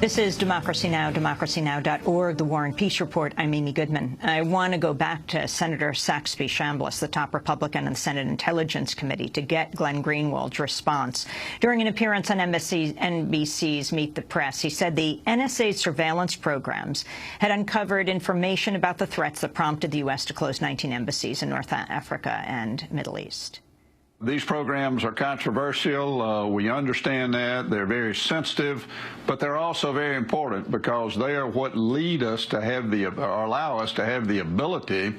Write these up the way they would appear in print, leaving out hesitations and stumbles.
This is Democracy Now!, democracynow.org, The War and Peace Report. I'm Amy Goodman. I want to go back to Senator Saxby Chambliss, the top Republican in the Senate Intelligence Committee, to get Glenn Greenwald's response. During an appearance on NBC's Meet the Press, he said the NSA surveillance programs had uncovered information about the threats that prompted the U.S. to close 19 embassies in North Africa and Middle East. These programs are controversial. We understand that. They're very sensitive, but they're also very important because they are what lead us to have or allow us to have the ability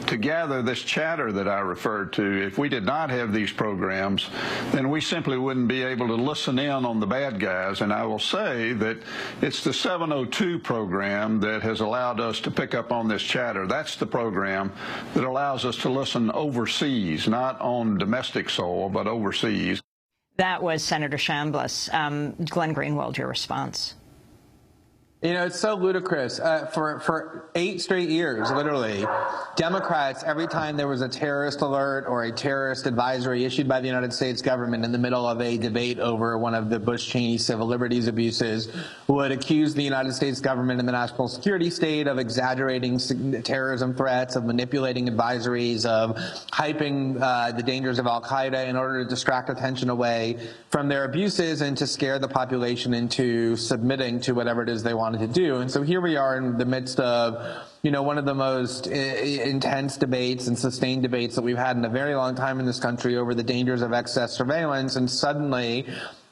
to gather this chatter that I referred to. If we did not have these programs, then we simply wouldn't be able to listen in on the bad guys. And I will say that it's the 702 program that has allowed us to pick up on this chatter. That's the program that allows us to listen overseas, not on domestic soil, but overseas. That was Senator Chambliss. Glenn Greenwald, your response. You know, it's so ludicrous. For 8 straight years, literally, Democrats, every time there was a terrorist alert or a terrorist advisory issued by the United States government in the middle of a debate over one of the Bush-Cheney civil liberties abuses, would accuse the United States government and the national security state of exaggerating terrorism threats, of manipulating advisories, of hyping the dangers of Al-Qaeda in order to distract attention away from their abuses and to scare the population into submitting to whatever it is they want to do. And so here we are in the midst of, you know, one of the most intense debates and sustained debates that we've had in a very long time in this country over the dangers of excess surveillance, and suddenly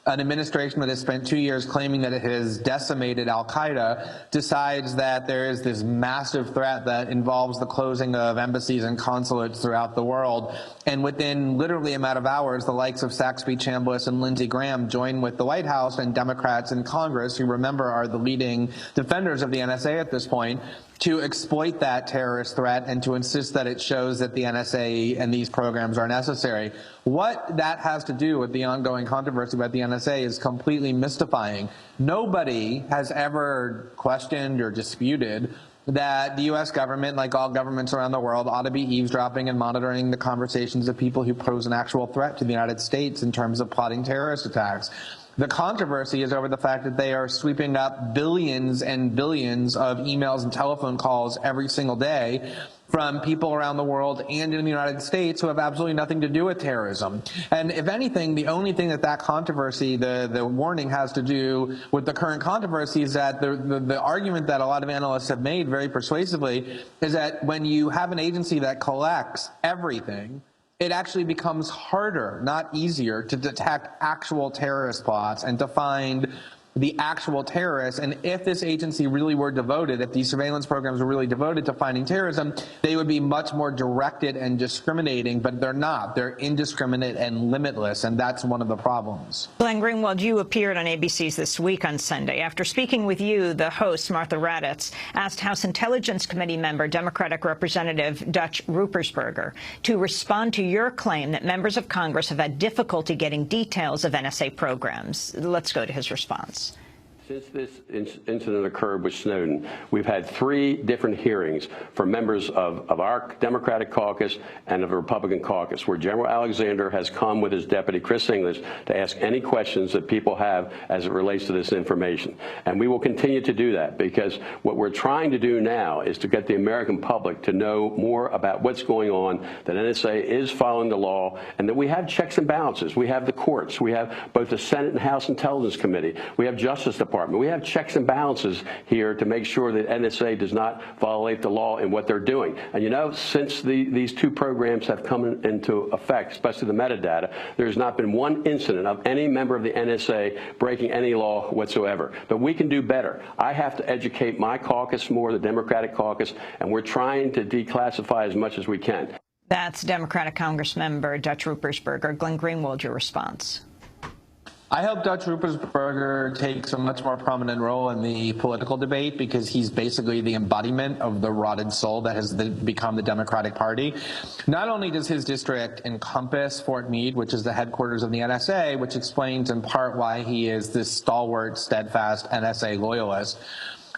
an administration that has spent 2 years claiming that it has decimated Al-Qaeda decides that there is this massive threat that involves the closing of embassies and consulates throughout the world. And within literally a matter of hours, the likes of Saxby Chambliss and Lindsey Graham join with the White House and Democrats in Congress, who, remember, are the leading defenders of the NSA at this point, to exploit that terrorist threat and to insist that it shows that the NSA and these programs are necessary. What that has to do with the ongoing controversy about the NSA is completely mystifying. Nobody has ever questioned or disputed that the U.S. government, like all governments around the world, ought to be eavesdropping and monitoring the conversations of people who pose an actual threat to the United States in terms of plotting terrorist attacks. The controversy is over the fact that they are sweeping up billions and billions of emails and telephone calls every single day from people around the world and in the United States who have absolutely nothing to do with terrorism. And if anything, the only thing that controversy, the warning, has to do with the current controversy is that the argument that a lot of analysts have made very persuasively is that when you have an agency that collects everything, it actually becomes harder, not easier, to detect actual terrorist plots and to find the actual terrorists. And if this agency really were devoted, if these surveillance programs were really devoted to finding terrorism, they would be much more directed and discriminating, but they're not. They're indiscriminate and limitless, and that's one of the problems. Glenn Greenwald, you appeared on ABC's This Week on Sunday. After speaking with you, the host, Martha Raddatz, asked House Intelligence Committee member, Democratic Representative Dutch Ruppersberger, to respond to your claim that members of Congress have had difficulty getting details of NSA programs. Let's go to his response. Since this incident occurred with Snowden, we've had 3 different hearings for members of our Democratic caucus and of the Republican caucus, where General Alexander has come with his deputy, Chris English, to ask any questions that people have as it relates to this information. And we will continue to do that, because what we're trying to do now is to get the American public to know more about what's going on, that NSA is following the law, and that we have checks and balances. We have the courts. We have both the Senate and House Intelligence Committee. We have Justice Department. We have checks and balances here to make sure that NSA does not violate the law in what they're doing. And you know, since these 2 programs have come into effect, especially the metadata, there has not been one incident of any member of the NSA breaking any law whatsoever. But we can do better. I have to educate my caucus more, the Democratic caucus, and we're trying to declassify as much as we can. That's Democratic Congressmember Dutch Ruppersberger. Glenn Greenwald, your response. I hope Dutch Ruppersberger takes a much more prominent role in the political debate, because he's basically the embodiment of the rotted soul that has become the Democratic Party. Not only does his district encompass Fort Meade, which is the headquarters of the NSA, which explains in part why he is this stalwart, steadfast NSA loyalist,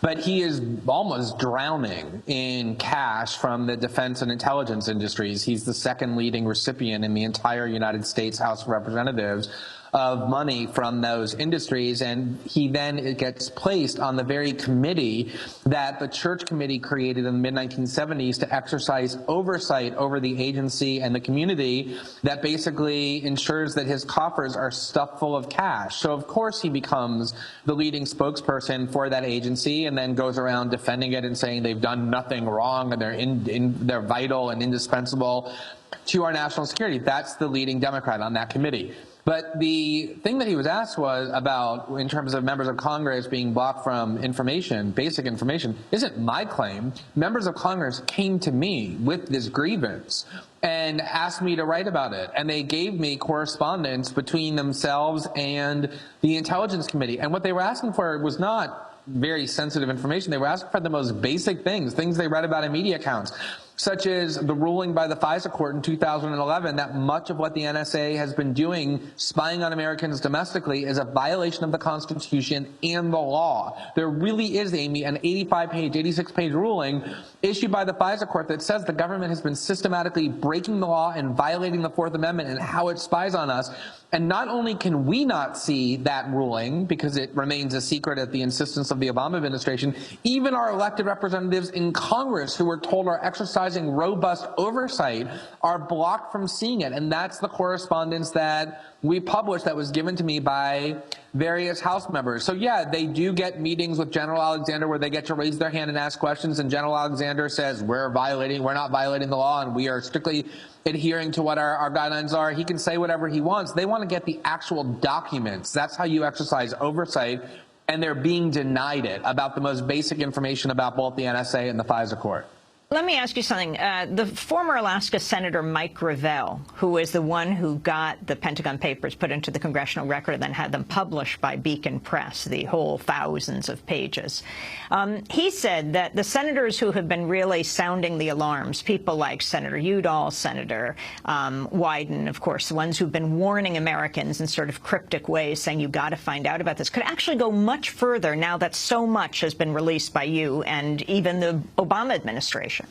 but he is almost drowning in cash from the defense and intelligence industries. He's the 2nd leading recipient in the entire United States House of Representatives of money from those industries, and he then gets placed on the very committee that the Church Committee created in the mid-1970s to exercise oversight over the agency and the community that basically ensures that his coffers are stuffed full of cash. So of course he becomes the leading spokesperson for that agency and then goes around defending it and saying they've done nothing wrong and they're vital and indispensable to our national security. That's the leading Democrat on that committee. But the thing that he was asked was about, in terms of members of Congress being blocked from information, basic information, isn't my claim. Members of Congress came to me with this grievance and asked me to write about it. And they gave me correspondence between themselves and the Intelligence Committee. And what they were asking for was not very sensitive information. They were asking for the most basic things they read about in media accounts, such as the ruling by the FISA court in 2011 that much of what the NSA has been doing, spying on Americans domestically, is a violation of the Constitution and the law. There really is, Amy, an 85-page, 86-page ruling issued by the FISA court that says the government has been systematically breaking the law and violating the Fourth Amendment and how it spies on us. And not only can we not see that ruling because it remains a secret at the insistence of the Obama administration, even our elected representatives in Congress who were told are exercising robust oversight are blocked from seeing it. And that's the correspondence that we published that was given to me by various House members. So yeah, they do get meetings with General Alexander where they get to raise their hand and ask questions, and General Alexander says, we're not violating the law, and we are strictly adhering to what our guidelines are. He can say whatever he wants. They want to get the actual documents. That's how you exercise oversight, and they're being denied it about the most basic information about both the NSA and the FISA court. Let me ask you something. The former Alaska Senator Mike Gravel, who was the one who got the Pentagon Papers put into the Congressional Record and then had them published by Beacon Press, the whole thousands of pages, he said that the senators who have been really sounding the alarms, people like Senator Udall, Senator Wyden, of course, the ones who've been warning Americans in sort of cryptic ways, saying you've got to find out about this, could actually go much further now that so much has been released by you and even the Obama administration.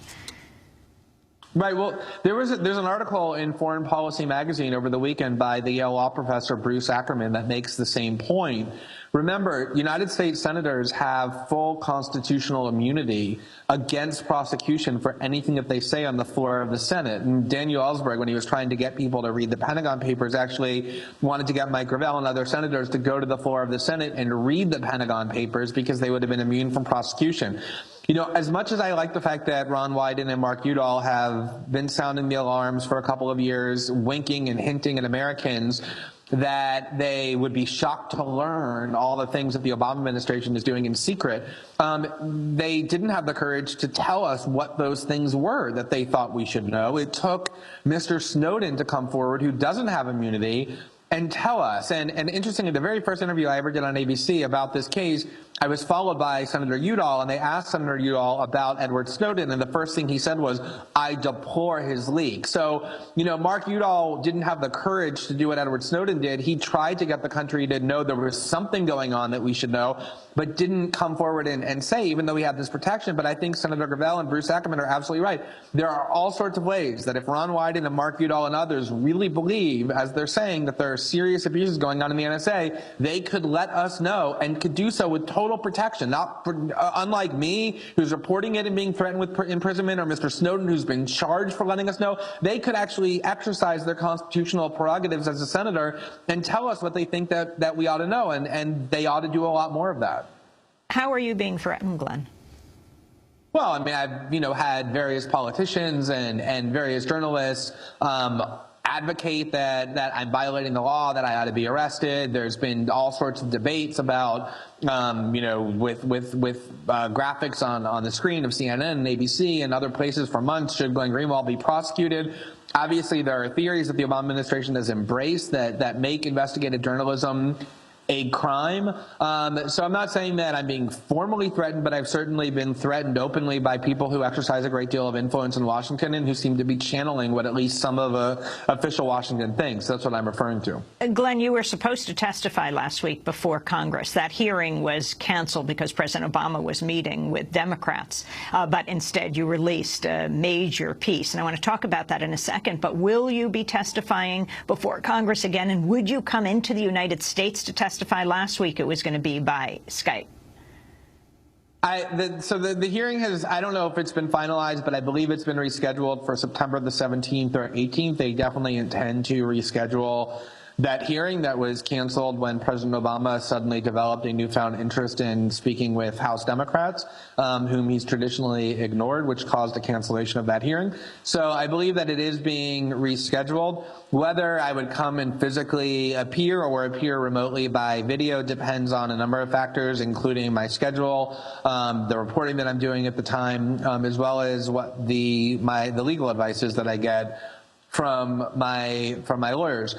Right. Well, there's an article in Foreign Policy magazine over the weekend by the Yale law professor Bruce Ackerman that makes the same point. Remember, United States senators have full constitutional immunity against prosecution for anything that they say on the floor of the Senate. And Daniel Ellsberg, when he was trying to get people to read the Pentagon Papers, actually wanted to get Mike Gravel and other senators to go to the floor of the Senate and read the Pentagon Papers because they would have been immune from prosecution. You know, as much as I like the fact that Ron Wyden and Mark Udall have been sounding the alarms for a couple of years, winking and hinting at Americans that they would be shocked to learn all the things that the Obama administration is doing in secret, they didn't have the courage to tell us what those things were that they thought we should know. It took Mr. Snowden to come forward, who doesn't have immunity, and tell us. And interestingly, the very first interview I ever did on ABC about this case, I was followed by Senator Udall, and they asked Senator Udall about Edward Snowden, and the first thing he said was, I deplore his leak. So, you know, Mark Udall didn't have the courage to do what Edward Snowden did. He tried to get the country to know there was something going on that we should know, but didn't come forward and say, even though we have this protection. But I think Senator Gravel and Bruce Ackerman are absolutely right. There are all sorts of ways that if Ron Wyden and Mark Udall and others really believe, as they're saying, that there are serious abuses going on in the NSA, they could let us know and could do so with total protection, not unlike me, who's reporting it and being threatened with imprisonment, or Mr. Snowden, who's been charged for letting us know. They could actually exercise their constitutional prerogatives as a senator and tell us what they think that we ought to know, and they ought to do a lot more of that. How are you being threatened, Glenn? Well, I mean, I've had various politicians and various journalists advocate that I'm violating the law, that I ought to be arrested. There's been all sorts of debates about, with graphics on the screen of CNN and ABC and other places for months, should Glenn Greenwald be prosecuted? Obviously, there are theories that the Obama administration has embraced that make investigative journalism a crime. So I'm not saying that I'm being formally threatened, but I've certainly been threatened openly by people who exercise a great deal of influence in Washington and who seem to be channeling what at least some of official Washington thinks. That's what I'm referring to. Glenn, you were supposed to testify last week before Congress. That hearing was canceled because President Obama was meeting with Democrats, but instead you released a major piece. And I want to talk about that in a second, but will you be testifying before Congress again? And would you come into the United States to testify? Last week it was going to be by Skype. So the hearing has, I don't know if it's been finalized, but I believe it's been rescheduled for September the 17th or 18th. They definitely intend to reschedule that hearing that was canceled when President Obama suddenly developed a newfound interest in speaking with House Democrats, whom he's traditionally ignored, which caused a cancellation of that hearing. So I believe that it is being rescheduled. Whether I would come and physically appear or appear remotely by video depends on a number of factors, including my schedule, the reporting that I'm doing at the time, as well as what the legal advice is that I get from my lawyers.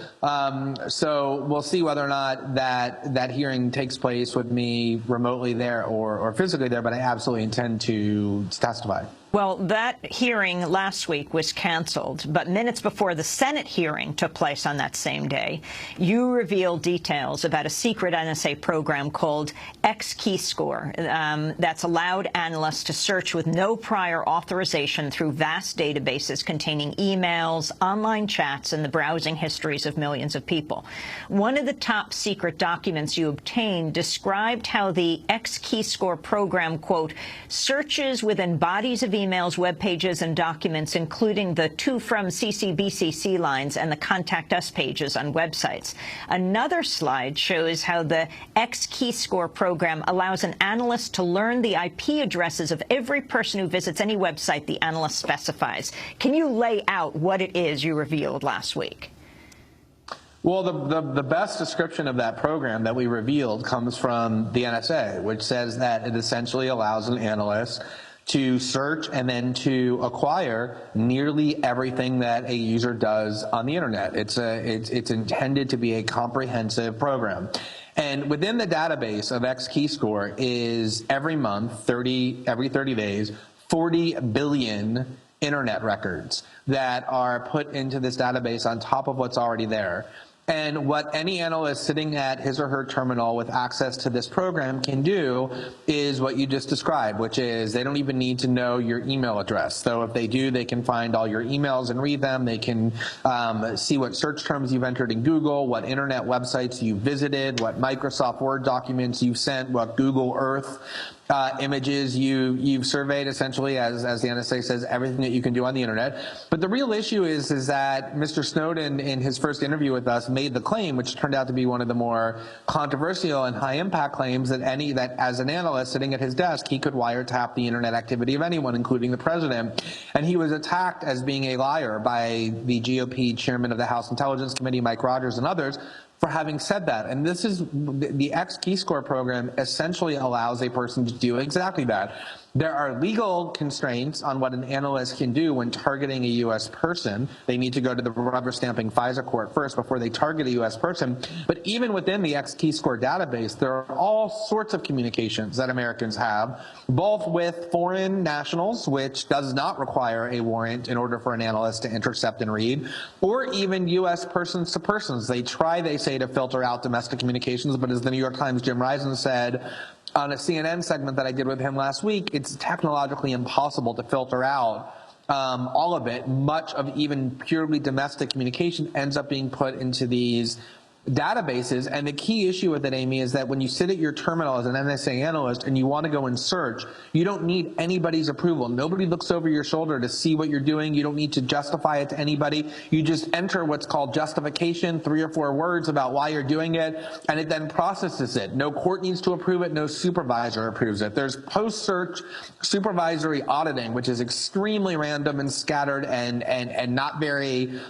So we'll see whether or not that hearing takes place with me remotely there or physically there, but I absolutely intend to testify. Well, that hearing last week was canceled, but minutes before the Senate hearing took place on that same day, you revealed details about a secret NSA program called XKeyscore that's allowed analysts to search with no prior authorization through vast databases containing emails, online chats, and the browsing histories of millions of people. One of the top secret documents you obtained described how the XKeyscore program, quote, searches within bodies of emails, web pages, and documents, including the to from CCBCC lines and the contact us pages on websites. Another slide shows how the XKeyscore program allows an analyst to learn the IP addresses of every person who visits any website the analyst specifies. Can you lay out what it is you revealed last week? Well, the best description of that program that we revealed comes from the NSA, which says that it essentially allows an analyst to search and then to acquire nearly everything that a user does on the internet. It's intended to be a comprehensive program. And within the database of XKeyscore is every month, every 30 days, 40 billion internet records that are put into this database on top of what's already there. And what any analyst sitting at his or her terminal with access to this program can do is what you just described, which is they don't even need to know your email address. So if they do, they can find all your emails and read them. They can see what search terms you've entered in Google, what internet websites you visited, what Microsoft Word documents you've sent, what Google Earth images you've surveyed, essentially, as the NSA says, everything that you can do on the internet. But the real issue is that Mr. Snowden, in his first interview with us, made the claim, which turned out to be one of the more controversial and high-impact claims, that as an analyst sitting at his desk, he could wiretap the internet activity of anyone, including the president. And he was attacked as being a liar by the GOP chairman of the House Intelligence Committee, Mike Rogers, and others, for having said that. And this is the XKeyscore program essentially allows a person to do exactly that. There are legal constraints on what an analyst can do when targeting a U.S. person. They need to go to the rubber stamping FISA court first before they target a U.S. person. But even within the XKeyscore database, there are all sorts of communications that Americans have, both with foreign nationals, which does not require a warrant in order for an analyst to intercept and read, or even U.S. persons to persons. They say, to filter out domestic communications, but as the New York Times' Jim Risen said on a CNN segment that I did with him last week, it's technologically impossible to filter out all of it. Much of even purely domestic communication ends up being put into these databases. And the key issue with it, Amy, is that when you sit at your terminal as an NSA analyst and you want to go and search, you don't need anybody's approval. Nobody looks over your shoulder to see what you're doing. You don't need to justify it to anybody. You just enter what's called justification, 3 or 4 words about why you're doing it, and it then processes it. No court needs to approve it. No supervisor approves it. There's post-search supervisory auditing, which is extremely random and scattered and not very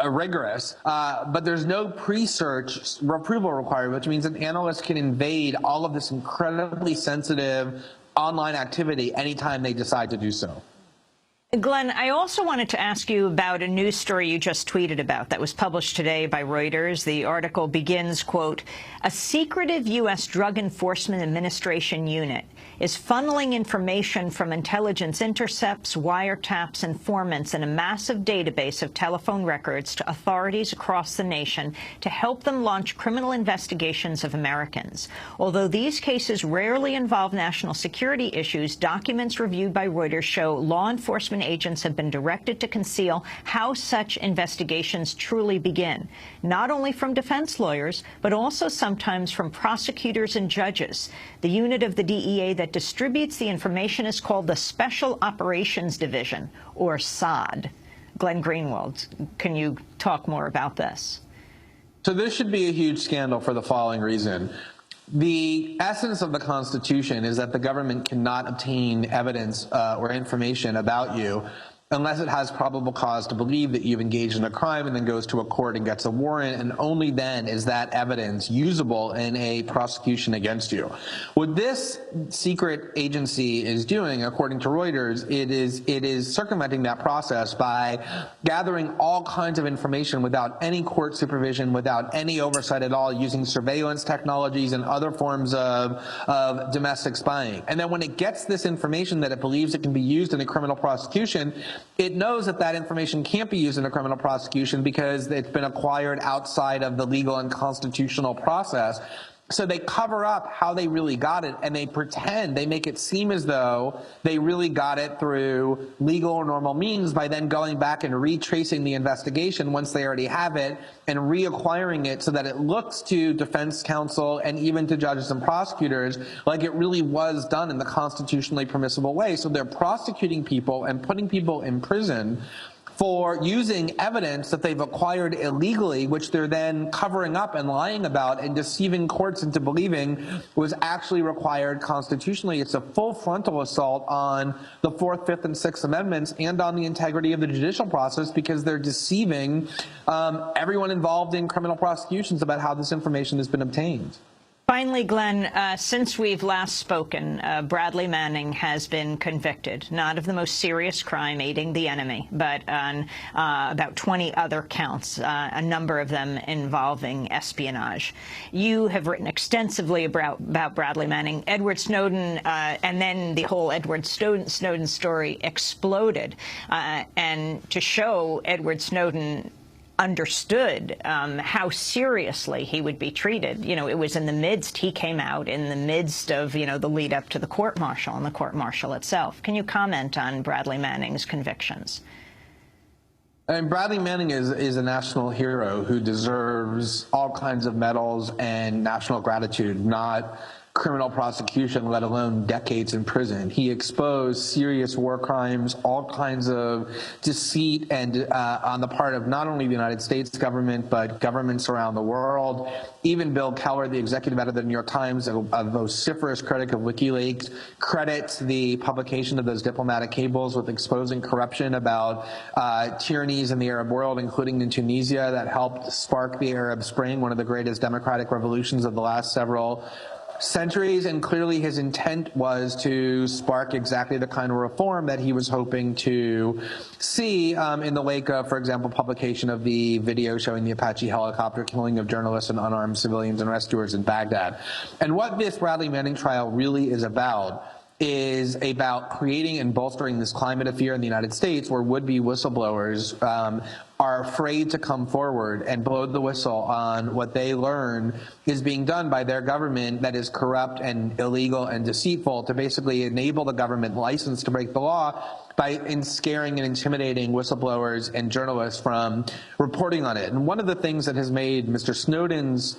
rigorous, but there's no pre-search approval required, which means an analyst can invade all of this incredibly sensitive online activity anytime they decide to do so. Glenn, I also wanted to ask you about a news story you just tweeted about that was published today by Reuters. The article begins, quote, "A secretive U.S. Drug Enforcement Administration unit is funneling information from intelligence intercepts, wiretaps, informants, and a massive database of telephone records to authorities across the nation to help them launch criminal investigations of Americans. Although these cases rarely involve national security issues, documents reviewed by Reuters show law enforcement agents have been directed to conceal how such investigations truly begin, not only from defense lawyers, but also sometimes from prosecutors and judges. The unit of the DEA that distributes the information is called the Special Operations Division, or SOD. Glenn Greenwald, can you talk more about this? So this should be a huge scandal for the following reason. The essence of the Constitution is that the government cannot obtain evidence or information about you unless it has probable cause to believe that you've engaged in a crime and then goes to a court and gets a warrant, and only then is that evidence usable in a prosecution against you. What this secret agency is doing, according to Reuters, it is circumventing that process by gathering all kinds of information without any court supervision, without any oversight at all, using surveillance technologies and other forms of domestic spying. And then when it gets this information that it believes it can be used in a criminal prosecution, it knows that that information can't be used in a criminal prosecution because it's been acquired outside of the legal and constitutional process. So they cover up how they really got it, and they pretend, they make it seem as though they really got it through legal or normal means by then going back and retracing the investigation once they already have it and reacquiring it so that it looks to defense counsel and even to judges and prosecutors like it really was done in the constitutionally permissible way. So they're prosecuting people and putting people in prison for using evidence that they've acquired illegally, which they're then covering up and lying about and deceiving courts into believing was actually required constitutionally. It's a full frontal assault on the 4th, 5th, and 6th Amendments and on the integrity of the judicial process because they're deceiving everyone involved in criminal prosecutions about how this information has been obtained. Finally, Glenn, since we've last spoken, Bradley Manning has been convicted, not of the most serious crime, aiding the enemy, but on about 20 other counts, a number of them involving espionage. You have written extensively about Bradley Manning. Edward Snowden, and then the whole Edward Snowden story exploded. And to show Edward Snowden understood how seriously he would be treated. You know, it was in the midst, he came out in the midst of, you know, the lead up to the court-martial and the court-martial itself. Can you comment on Bradley Manning's convictions? And Bradley Manning is a national hero who deserves all kinds of medals and national gratitude, not criminal prosecution, let alone decades in prison. He exposed serious war crimes, all kinds of deceit and on the part of not only the United States government, but governments around the world. Even Bill Keller, the executive editor of the New York Times, a vociferous critic of WikiLeaks, credits the publication of those diplomatic cables with exposing corruption about tyrannies in the Arab world, including in Tunisia, that helped spark the Arab Spring, one of the greatest democratic revolutions of the last several centuries. And clearly his intent was to spark exactly the kind of reform that he was hoping to see in the wake of, for example, publication of the video showing the Apache helicopter killing of journalists and unarmed civilians and rescuers in Baghdad. And what this Bradley Manning trial really is about creating and bolstering this climate of fear in the United States where would-be whistleblowers are afraid to come forward and blow the whistle on what they learn is being done by their government that is corrupt and illegal and deceitful, to basically enable the government license to break the law by scaring and intimidating whistleblowers and journalists from reporting on it. And one of the things that has made Mr. Snowden's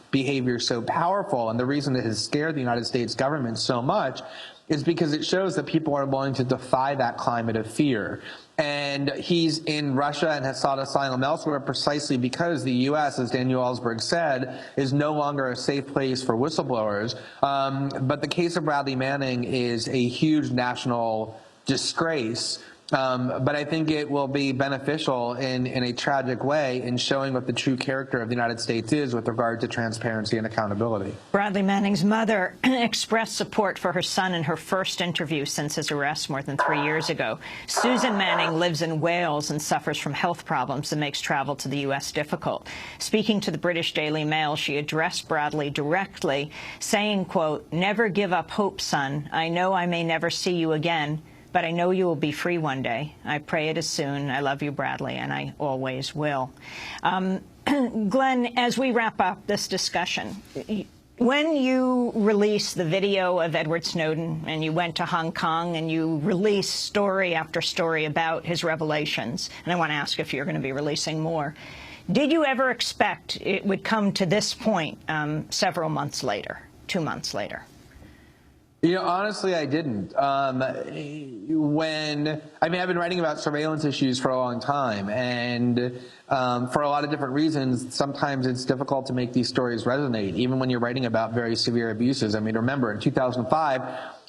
behavior so powerful, and the reason it has scared the United States government so much, is because it shows that people are willing to defy that climate of fear. And he's in Russia and has sought asylum elsewhere precisely because the U.S., as Daniel Ellsberg said, is no longer a safe place for whistleblowers. But the case of Bradley Manning is a huge national disgrace But I think it will be beneficial in a tragic way in showing what the true character of the United States is with regard to transparency and accountability. Bradley Manning's mother expressed support for her son in her first interview since his arrest more than 3 years ago. Susan Manning lives in Wales and suffers from health problems that makes travel to the U.S. difficult. Speaking to the British Daily Mail, she addressed Bradley directly, saying, quote, "Never give up hope, son. I know I may never see you again, but I know you will be free one day. I pray it is soon. I love you, Bradley, and I always will." Glenn, as we wrap up this discussion, when you released the video of Edward Snowden and you went to Hong Kong and you released story after story about his revelations, and I want to ask if you're going to be releasing more, did you ever expect it would come to this point several months later, 2 months later? You know, honestly, I didn't. I've been writing about surveillance issues for a long time, and for a lot of different reasons, sometimes it's difficult to make these stories resonate, even when you're writing about very severe abuses. I mean, remember, in 2005,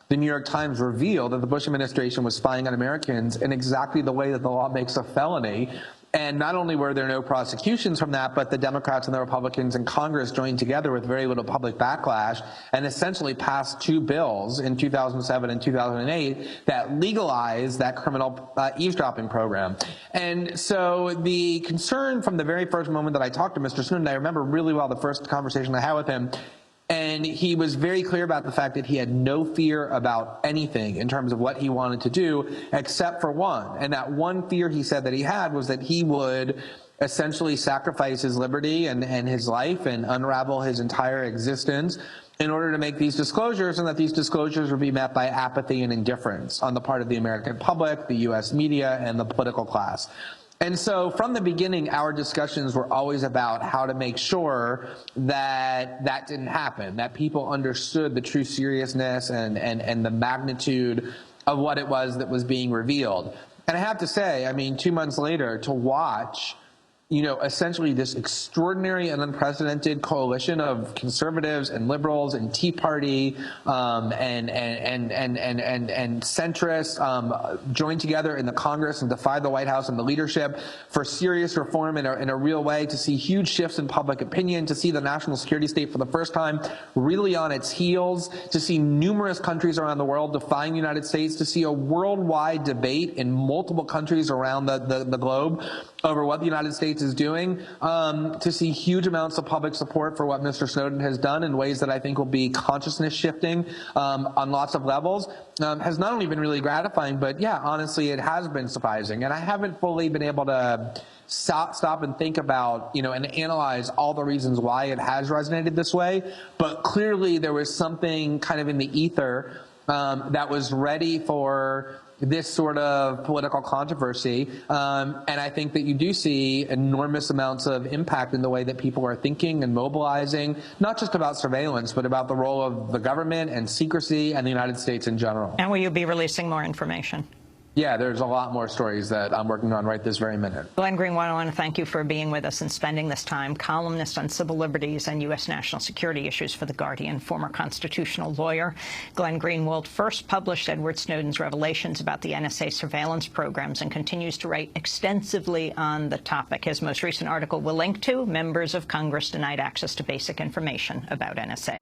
the New York Times revealed that the Bush administration was spying on Americans in exactly the way that the law makes a felony. And not only were there no prosecutions from that, but the Democrats and the Republicans in Congress joined together with very little public backlash and essentially passed 2 bills in 2007 and 2008 that legalized that criminal eavesdropping program. And so the concern from the very first moment that I talked to Mr. Snowden, I remember really well the first conversation I had with him, and he was very clear about the fact that he had no fear about anything in terms of what he wanted to do, except for one. And that one fear he said that he had was that he would essentially sacrifice his liberty and his life and unravel his entire existence in order to make these disclosures, and that these disclosures would be met by apathy and indifference on the part of the American public, the U.S. media, and the political class. And so from the beginning, our discussions were always about how to make sure that that didn't happen, that people understood the true seriousness and the magnitude of what it was that was being revealed. And I have to say, I mean, 2 months later, to watch, you know, essentially this extraordinary and unprecedented coalition of conservatives and liberals and Tea Party and centrists join together in the Congress and defy the White House and the leadership for serious reform in a real way, to see huge shifts in public opinion, to see the national security state for the first time really on its heels, to see numerous countries around the world defying the United States, to see a worldwide debate in multiple countries around the globe over what the United States is doing, to see huge amounts of public support for what Mr. Snowden has done in ways that I think will be consciousness shifting on lots of levels, has not only been really gratifying, but yeah, honestly, it has been surprising. And I haven't fully been able to stop and think about, you know, and analyze all the reasons why it has resonated this way. But clearly there was something kind of in the ether that was ready for this sort of political controversy, and I think that you do see enormous amounts of impact in the way that people are thinking and mobilizing, not just about surveillance, but about the role of the government and secrecy and the United States in general. And will you be releasing more information? Yeah, there's a lot more stories that I'm working on right this very minute. Glenn Greenwald, I want to thank you for being with us and spending this time. Columnist on civil liberties and U.S. national security issues for The Guardian, former constitutional lawyer. Glenn Greenwald first published Edward Snowden's revelations about the NSA surveillance programs and continues to write extensively on the topic. His most recent article we'll link to: Members of Congress Denied Access to Basic Information about NSA.